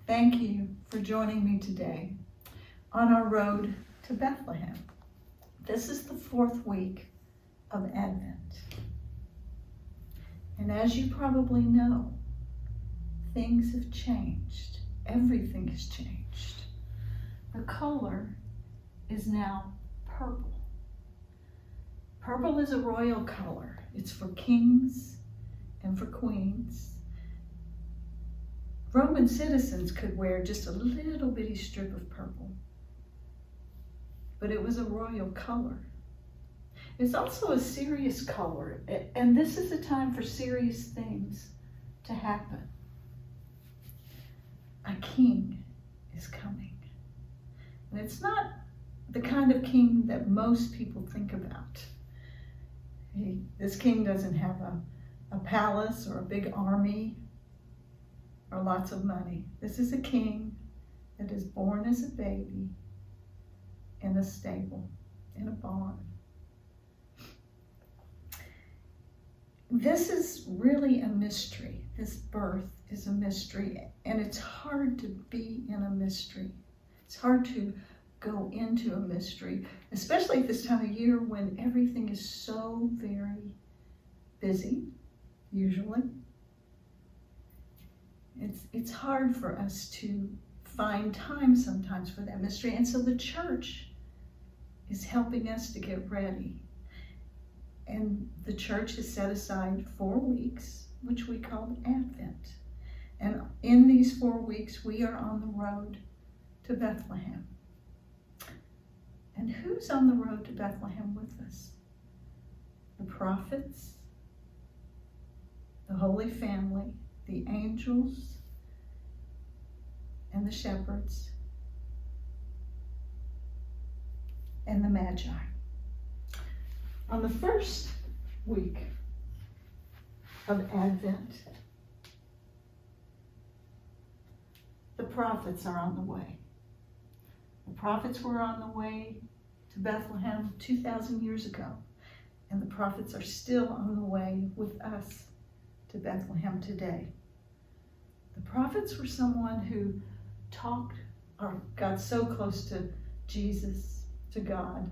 Thank you for joining me today on our road to Bethlehem. This is the 4th week of Advent. And as you probably know, things have changed. Everything has changed. The color is now purple. Purple is a royal color. It's for kings and for queens. Roman citizens could wear just a little bitty strip of purple, but it was a royal color. It's also a serious color, and this is a time for serious things to happen. A king is coming. And it's not the kind of king that most people think about. This king doesn't have a palace or a big army or lots of money. This is a king that is born as a baby in a stable, in a barn. This is really a mystery. This birth is a mystery, and it's hard to be in a mystery. It's hard to go into a mystery, especially at this time of year when everything is so very busy, usually. It's hard for us to find time sometimes for that mystery, and so the church is helping us to get ready. And the church has set aside 4 weeks, which we call Advent. And in these 4 weeks, we are on the road to Bethlehem. And who's on the road to Bethlehem with us? The prophets, the Holy Family, the angels, and the shepherds, and the Magi. On the first week of Advent, the prophets are on the way. The prophets were on the way to Bethlehem 2,000 years ago, and the prophets are still on the way with us to Bethlehem today. The prophets were someone who talked or got so close to Jesus, to God,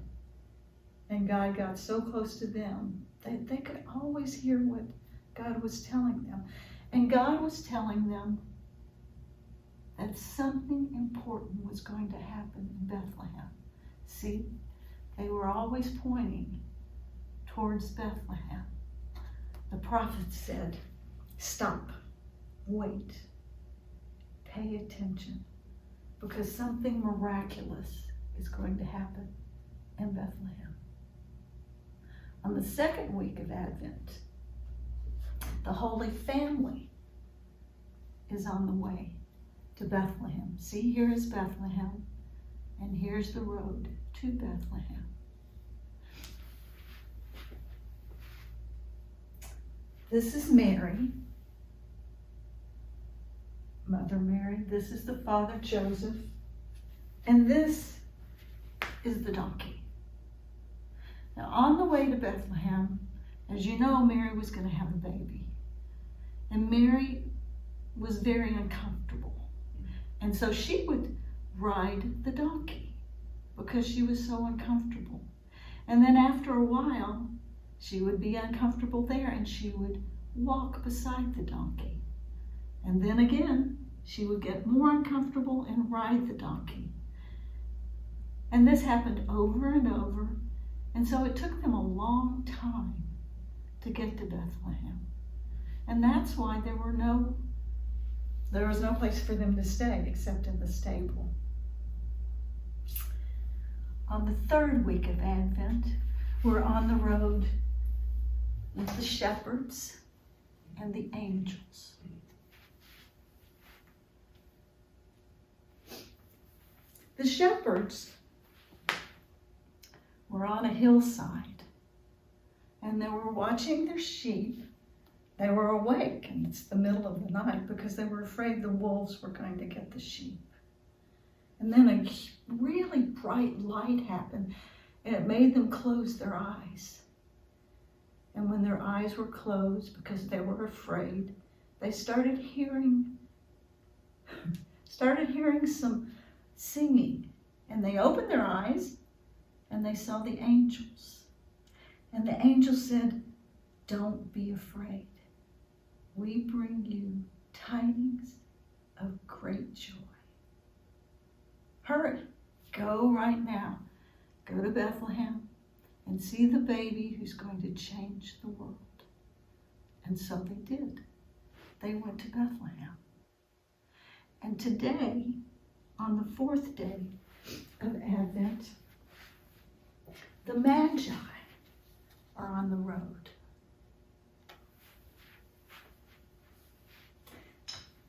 and God got so close to them that they could always hear what God was telling them. And God was telling them that something important was going to happen in Bethlehem. See, they were always pointing towards Bethlehem. The prophet said, stop, wait, pay attention, because something miraculous is going to happen in Bethlehem. On the second week of Advent, the Holy Family is on the way to Bethlehem. See, here is Bethlehem, and here's the road to Bethlehem. This is Mary, Mother Mary. This is the Father Joseph, and this is the donkey. Now, on the way to Bethlehem, as you know, Mary was going to have a baby. And Mary was very uncomfortable. And so she would ride the donkey because she was so uncomfortable. And then after a while, she would be uncomfortable there and she would walk beside the donkey. And then again, she would get more uncomfortable and ride the donkey. And this happened over and over. And so it took them a long time to get to Bethlehem. And that's why there was no place for them to stay except in the stable. On the third week of Advent, we're on the road with the shepherds and the angels. The shepherds were on a hillside, and they were watching their sheep. They were awake, and it's the middle of the night because they were afraid the wolves were going to get the sheep. And then a really bright light happened, and it made them close their eyes. And when their eyes were closed because they were afraid, they started hearing started hearing some singing, and they opened their eyes and they saw the angels. And the angels said, "Don't be afraid. We bring you tidings of great joy. Hurry, go right now. Go to Bethlehem and see the baby who's going to change the world." And so they did. They went to Bethlehem. And today, on the 4th day of Advent, the Magi are on the road.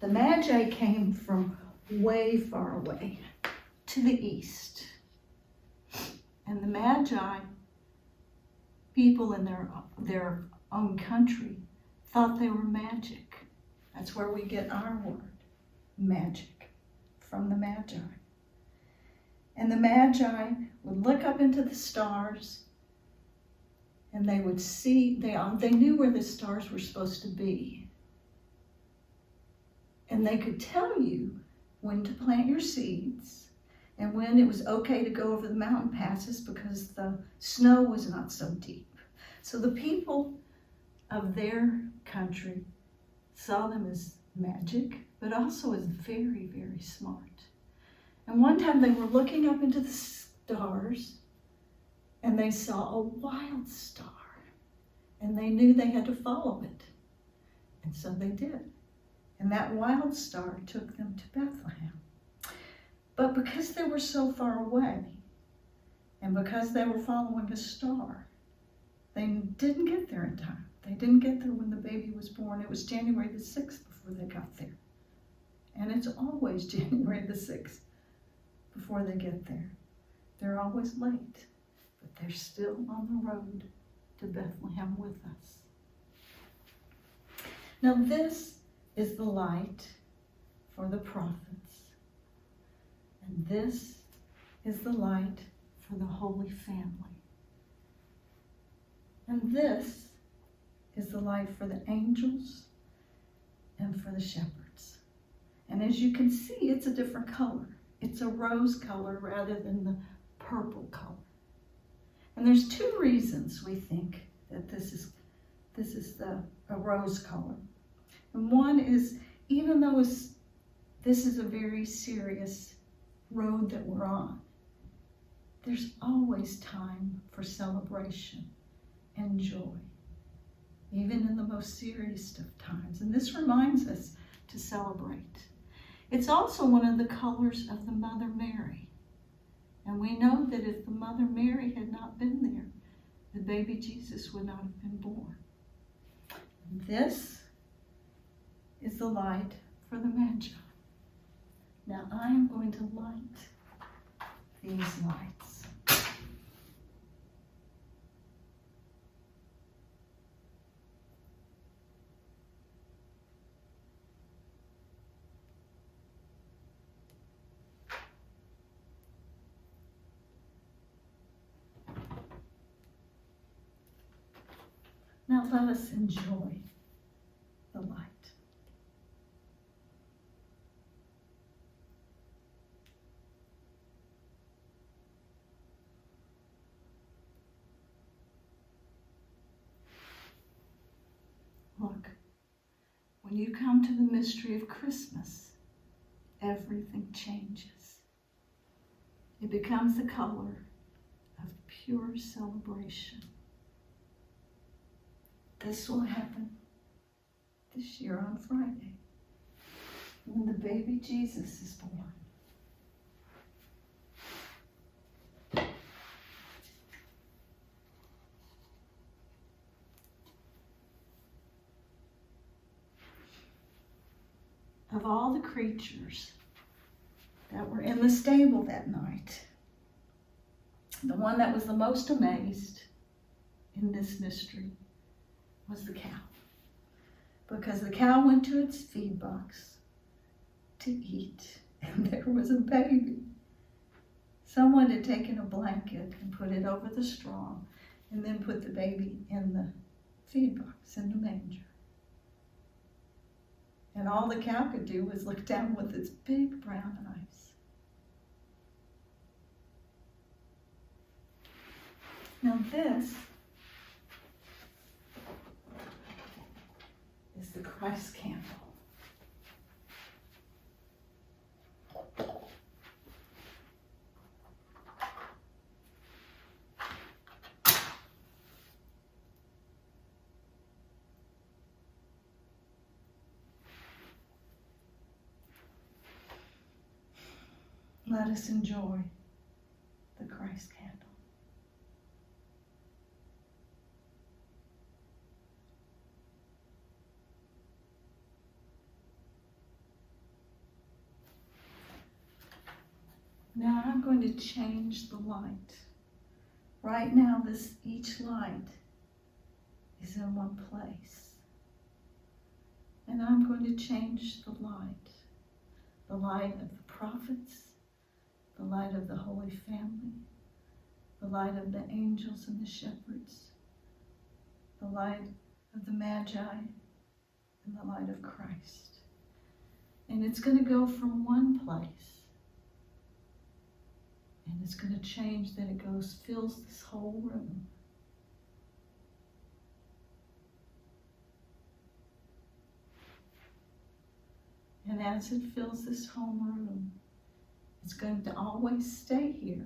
The Magi came from way far away to the east. And the Magi, people in their own country, thought they were magic. That's where we get our word, magic, from the Magi. And the Magi would look up into the stars, and they would see, they knew where the stars were supposed to be. And they could tell you when to plant your seeds and when it was okay to go over the mountain passes because the snow was not so deep. So the people of their country saw them as magic, but also as very, very smart. And one time they were looking up into the stars and they saw a wild star, and they knew they had to follow it. And so they did. And that wild star took them to Bethlehem. But because they were so far away, and because they were following a star, they didn't get there in time. They didn't get there when the baby was born. It was January the 6th before they got there. And it's always January the 6th before they get there. They're always late, but they're still on the road to Bethlehem with us. Now this is the light for the prophets. And this is the light for the Holy Family. And this is the light for the angels and for the shepherds. And as you can see, it's a different color. It's a rose color rather than the purple color. And there's 2 reasons we think that this is a rose color. And one is, even though this is a very serious road that we're on, there's always time for celebration and joy, even in the most serious of times. And this reminds us to celebrate. It's also one of the colors of the Mother Mary. And we know that if the Mother Mary had not been there, the baby Jesus would not have been born. And this is the light for the Magi. Now I am going to light these lights. Now let us enjoy the light. Look, when you come to the mystery of Christmas, everything changes. It becomes the color of pure celebration. This will happen this year on Friday, when the baby Jesus is born. Of all the creatures that were in the stable that night, the one that was the most amazed in this mystery was the cow. Because the cow went to its feed box to eat, and there was a baby. Someone had taken a blanket and put it over the straw, and then put the baby in the feed box, in the manger. And all the cow could do was look down with its big brown eyes. Now this is the Christ candle. Let us enjoy the Christ candle. Now I'm going to change the light. Right now, each light is in one place. And I'm going to change the light. The light of the prophets, the light of the Holy Family, the light of the angels and the shepherds, the light of the Magi, and the light of Christ. And it's going to go from one place, and it's going to change, then it fills this whole room. And as it fills this whole room, it's going to always stay here